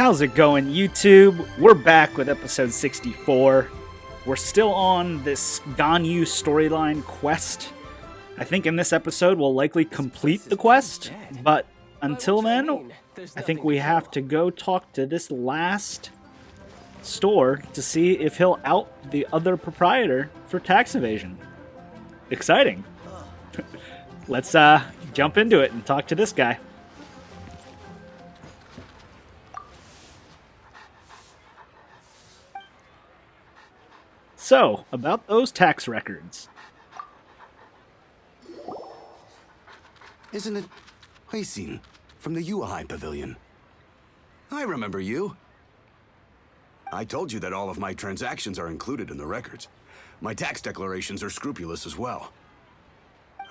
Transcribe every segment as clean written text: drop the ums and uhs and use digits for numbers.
How's it going, YouTube? We're back with episode 64. We're still on this Ganyu storyline quest. I think in this episode we'll likely complete the quest, but until then, I think we have to go talk to this last store to see if he'll out the other proprietor for tax evasion. Exciting. Let's jump into it and talk to this guy. So, about those tax records. Isn't it Huixin from the Liyue Pavilion? I remember you. I told you that all of my transactions are included in the records. My tax declarations are scrupulous as well.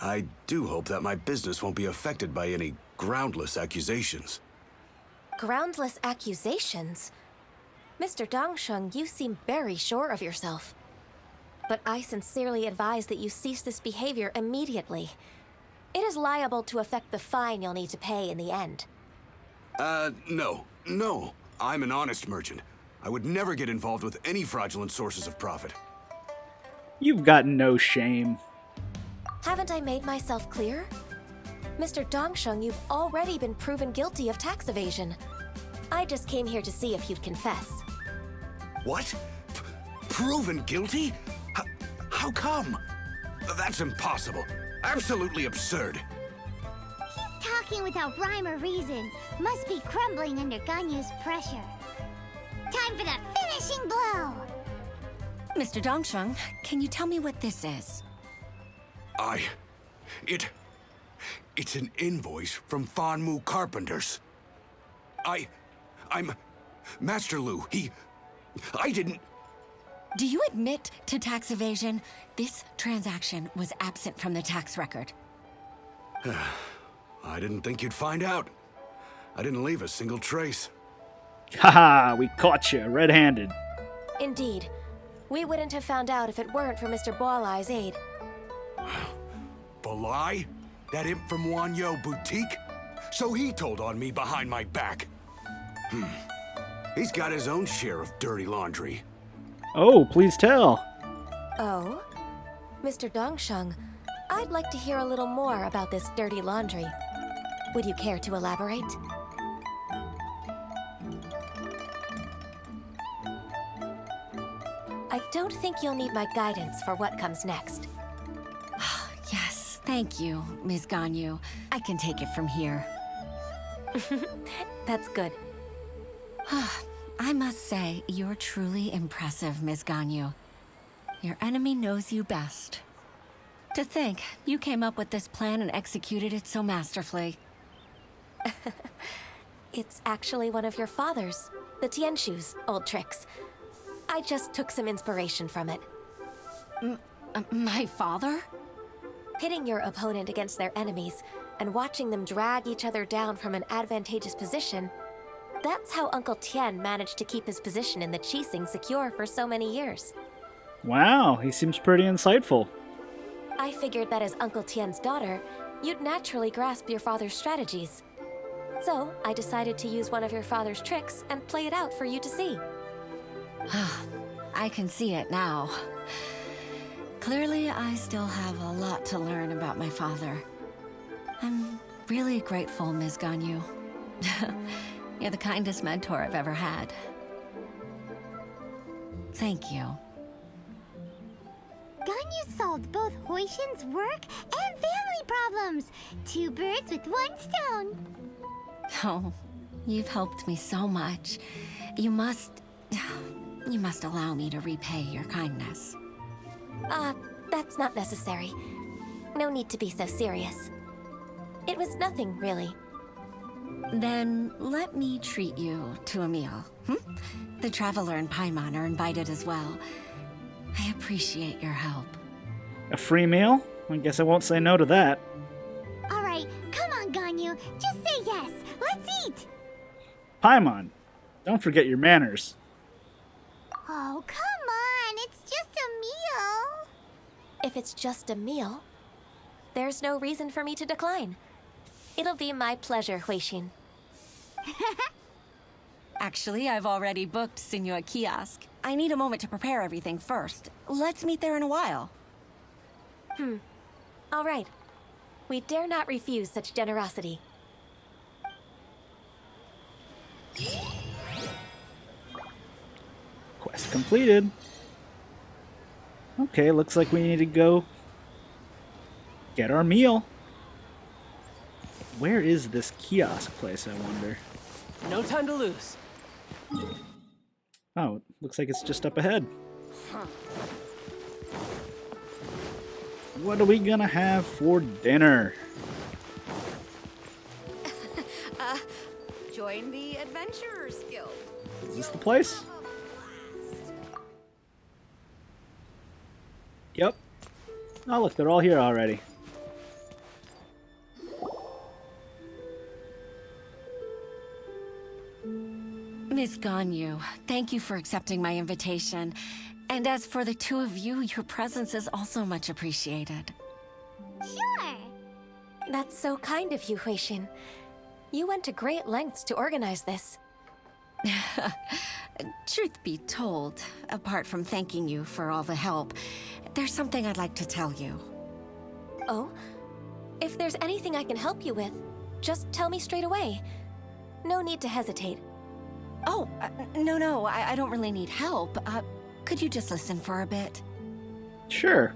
I do hope that my business won't be affected by any groundless accusations. Groundless accusations? Mr. Dongsheng, you seem very sure of yourself. But I sincerely advise that you cease this behavior immediately. It is liable to affect the fine you'll need to pay in the end. No. I'm an honest merchant. I would never get involved with any fraudulent sources of profit. You've got no shame. Haven't I made myself clear? Mr. Dongsheng, you've already been proven guilty of tax evasion. I just came here to see if you'd confess. What? Proven guilty? How come? That's impossible. Absolutely absurd. He's talking without rhyme or reason. Must be crumbling under Ganyu's pressure. Time for the finishing blow! Mr. Dongsheng, can you tell me what this is? It's an invoice from Fanmu Carpenters. I'm Master Lu. I didn't... Do you admit to tax evasion? This transaction was absent from the tax record. I didn't think you'd find out. I didn't leave a single trace. Haha, we caught you red-handed. Indeed. We wouldn't have found out if it weren't for Mr. Boalai's aid. Balai? That imp from Wanyo Boutique? So he told on me behind my back. He's got his own share of dirty laundry. Oh, please tell. Oh? Mr. Dongsheng, I'd like to hear a little more about this dirty laundry. Would you care to elaborate? I don't think you'll need my guidance for what comes next. Yes, thank you, Ms. Ganyu. I can take it from here. That's good. I must say, you're truly impressive, Ms. Ganyu. Your enemy knows you best. To think, you came up with this plan and executed it so masterfully. It's actually one of your father's, the Tianshu's, old tricks. I just took some inspiration from it. My father? Pitting your opponent against their enemies and watching them drag each other down from an advantageous position, that's how Uncle Tian managed to keep his position in the Qixing secure for so many years. Wow, he seems pretty insightful. I figured that as Uncle Tian's daughter, you'd naturally grasp your father's strategies. So, I decided to use one of your father's tricks and play it out for you to see. I can see it now. Clearly, I still have a lot to learn about my father. I'm really grateful, Ms. Ganyu. You're the kindest mentor I've ever had. Thank you. Ganyu solved both Huixin's work and family problems. 2 birds with 1 stone. Oh, you've helped me so much. You must allow me to repay your kindness. That's not necessary. No need to be so serious. It was nothing, really. Then let me treat you to a meal. The Traveler and Paimon are invited as well. I appreciate your help. A free meal? I guess I won't say no to that. Alright, come on, Ganyu. Just say yes. Let's eat. Paimon, don't forget your manners. Oh, come on. It's just a meal. If it's just a meal, there's no reason for me to decline. It'll be my pleasure, Huixin. Actually, I've already booked Senua Kiosk. I need a moment to prepare everything first. Let's meet there in a while. All right. We dare not refuse such generosity. Quest completed. Okay, looks like we need to go get our meal. Where is this kiosk place, I wonder? No time to lose. Oh, looks like it's just up ahead. What are we gonna have for dinner? Join the Adventurers Guild. Is this the place? Yep. Oh, look, they're all here already. Miss Ganyu, thank you for accepting my invitation. And as for the two of you, your presence is also much appreciated. Sure. That's so kind of you, Huixin. You went to great lengths to organize this. Truth be told, apart from thanking you for all the help, there's something I'd like to tell you. Oh? If there's anything I can help you with, just tell me straight away. No need to hesitate. Oh, no, I don't really need help. Could you just listen for a bit? Sure.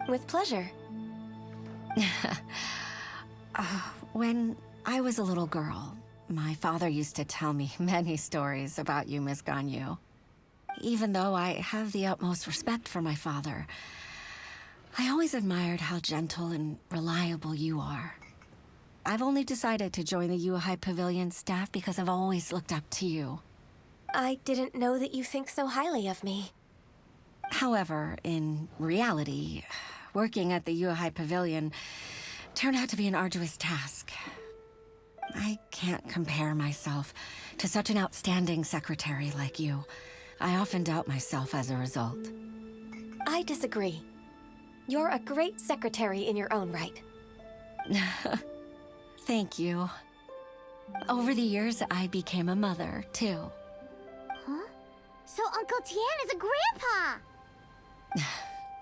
With pleasure. When I was a little girl, my father used to tell me many stories about you, Miss Ganyu. Even though I have the utmost respect for my father, I always admired how gentle and reliable you are. I've only decided to join the Liyue Pavilion staff because I've always looked up to you. I didn't know that you think so highly of me. However, in reality, working at the Liyue Pavilion turned out to be an arduous task. I can't compare myself to such an outstanding secretary like you. I often doubt myself as a result. I disagree. You're a great secretary in your own right. Thank you. Over the years, I became a mother, too. Huh? So Uncle Tian is a grandpa!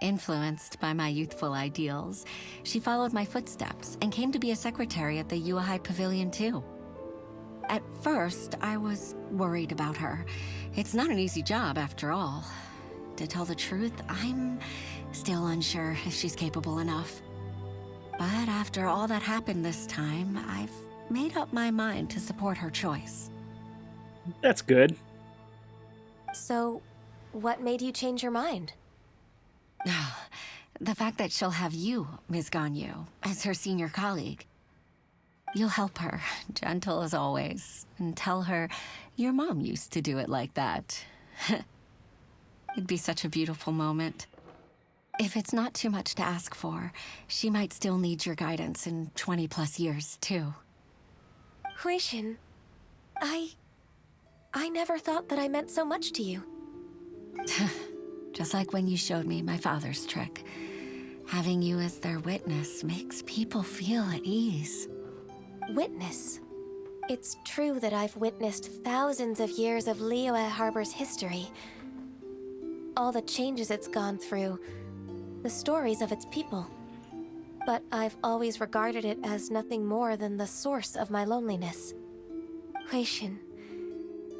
Influenced by my youthful ideals, she followed my footsteps and came to be a secretary at the Liyue Pavilion, too. At first, I was worried about her. It's not an easy job, after all. To tell the truth, I'm still unsure if she's capable enough. But after all that happened this time, I've made up my mind to support her choice. That's good. So, what made you change your mind? The fact that she'll have you, Ms. Ganyu, as her senior colleague. You'll help her, gentle as always, and tell her your mom used to do it like that. It'd be such a beautiful moment. If it's not too much to ask for, she might still need your guidance in 20+ years, too. Huixin, I never thought that I meant so much to you. Just like when you showed me my father's trick. Having you as their witness makes people feel at ease. Witness. It's true that I've witnessed thousands of years of Liyue Harbor's history. All the changes it's gone through, the stories of its people. But I've always regarded it as nothing more than the source of my loneliness. Huixin,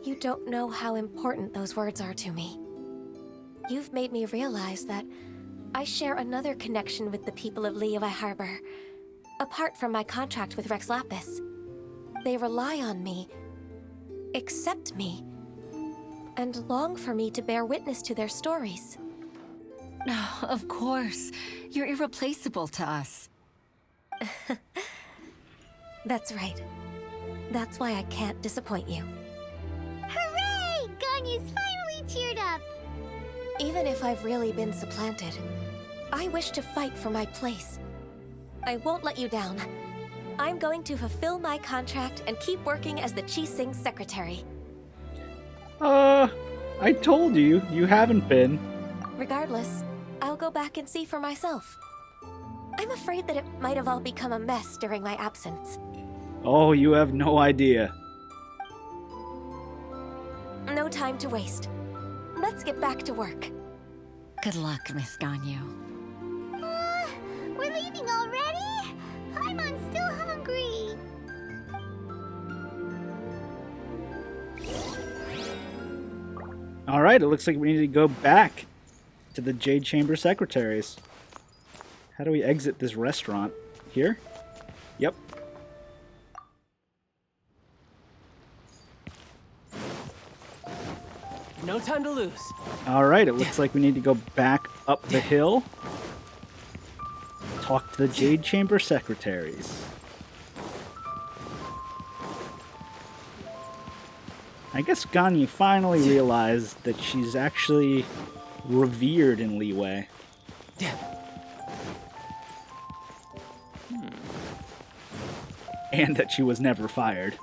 you don't know how important those words are to me. You've made me realize that I share another connection with the people of Liyue Harbor. Apart from my contract with Rex Lapis, they rely on me, accept me, and long for me to bear witness to their stories. Oh, of course. You're irreplaceable to us. That's right. That's why I can't disappoint you. Hooray! Ganyu's finally cheered up! Even if I've really been supplanted, I wish to fight for my place. I won't let you down. I'm going to fulfill my contract and keep working as the Qixing's secretary. I told you, you haven't been. Regardless, I'll go back and see for myself. I'm afraid that it might have all become a mess during my absence. Oh, you have no idea. no time to waste. Let's get back to work. Good luck, Miss Ganyu. We're leaving already? Paimon's still hungry. Alright, it looks like we need to go back to the Jade Chamber Secretaries. How do we exit this restaurant? Here? Yep. No time to lose. Alright, it looks like we need to go back up the hill. Talk to the Jade Chamber Secretaries. I guess Ganyu finally realized that she's actually revered in Liyue. And that she was never fired.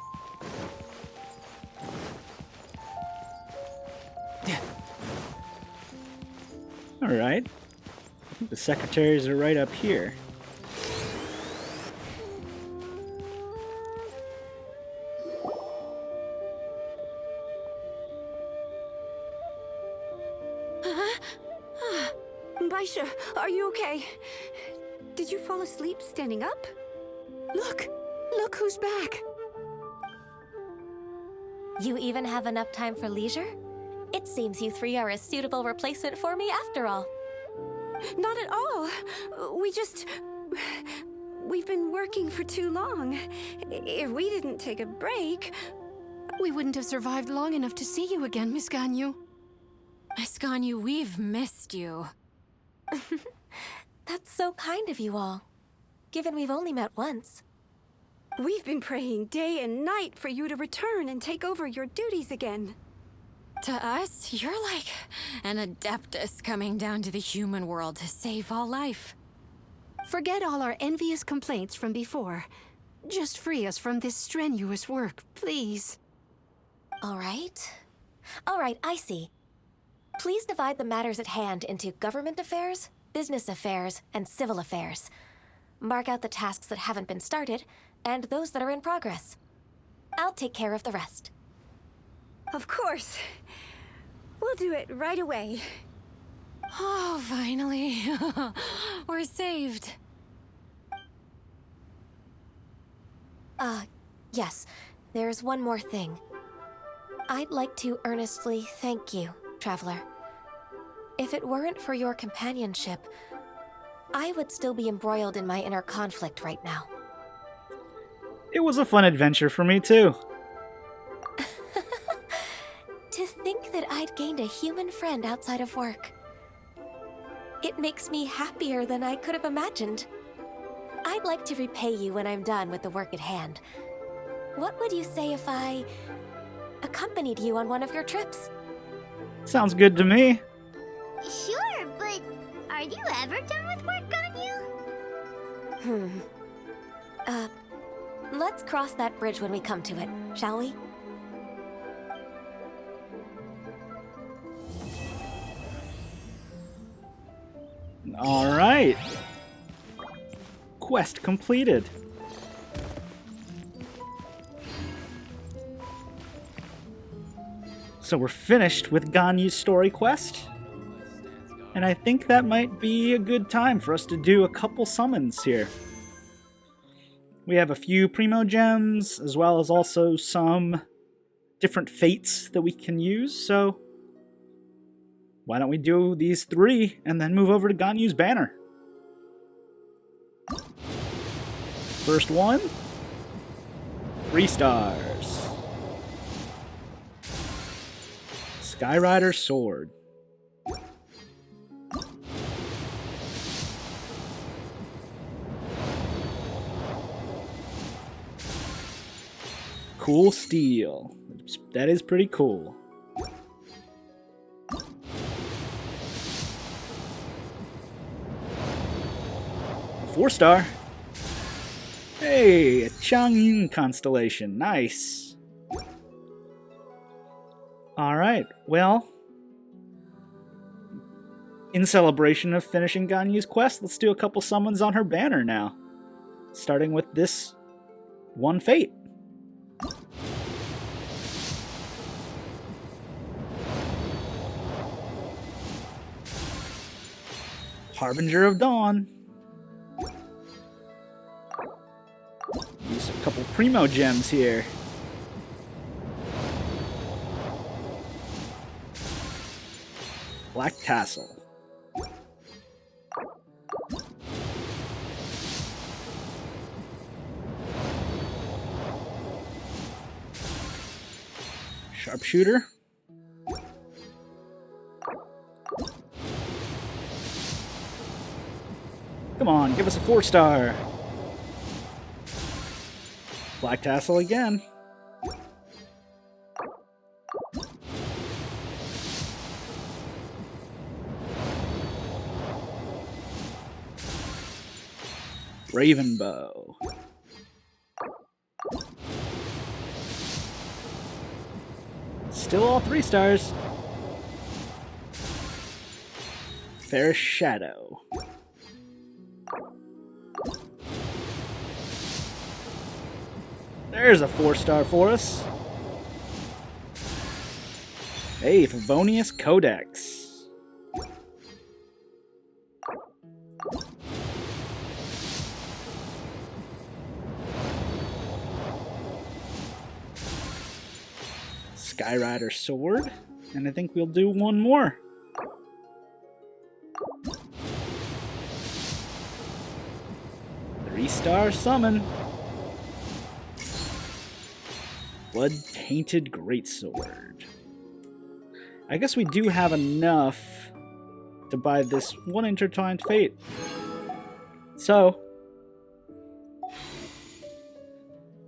Alright. I think the secretaries are right up here. Baisha, are you okay? Did you fall asleep standing up? Look who's back. You even have enough time for leisure? It seems you three are a suitable replacement for me after all. Not at all. We've been working for too long. If we didn't take a break, We wouldn't have survived long enough to see you again, Miss Ganyu. Miss Ganyu, we've missed you. That's so kind of you all, given we've only met once. we've been praying day and night for you to return and take over your duties again. To us, you're like an adeptus coming down to the human world to save all life. Forget all our envious complaints from before. Just free us from this strenuous work, please. All right, I see. Please divide the matters at hand into government affairs, business affairs, and civil affairs. Mark out the tasks that haven't been started, and those that are in progress. I'll take care of the rest. Of course. We'll do it right away. Oh, finally. We're saved. Yes, there's one more thing. I'd like to earnestly thank you, Traveler. If it weren't for your companionship, I would still be embroiled in my inner conflict right now. It was a fun adventure for me, too. To think that I'd gained a human friend outside of work. It makes me happier than I could have imagined. I'd like to repay you when I'm done with the work at hand. What would you say if I accompanied you on one of your trips? Sounds good to me. Sure, but are you ever done with work, Ganyu? Let's cross that bridge when we come to it, shall we? All right. Quest completed. So we're finished with Ganyu's story quest. And I think that might be a good time for us to do a couple summons here. We have a few Primo Gems, as well as also some different fates that we can use, so why don't we do these three and then move over to Ganyu's banner? First one, 3 stars. Skyrider Sword. Cool steel. That is pretty cool. A 4-star. Hey, a Chang'e constellation. Nice. Alright, well, in celebration of finishing Ganyu's quest, let's do a couple summons on her banner now. Starting with this one fate. Harbinger of Dawn. Use a couple primo gems here. Black Tassel. Sharpshooter. Come on, give us a 4-star. Black Tassel again. Ravenbow. Still all 3 stars. Fair Shadow. There's a 4-star for us. Hey, Favonius Codex. Skyrider Sword. And I think we'll do one more. Three-star Summon. Blood-Tainted Greatsword. I guess we do have enough to buy this one Intertwined Fate. So,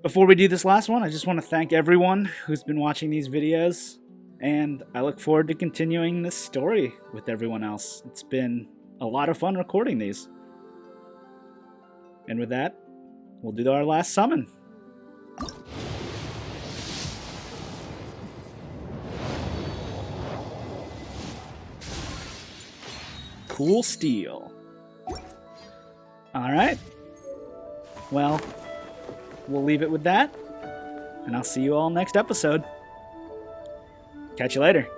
before we do this last one, I just want to thank everyone who's been watching these videos, and I look forward to continuing this story with everyone else. It's been a lot of fun recording these. And with that, we'll do our last summon. Cool Steel. Alright. Well, we'll leave it with that. And I'll see you all next episode. Catch you later.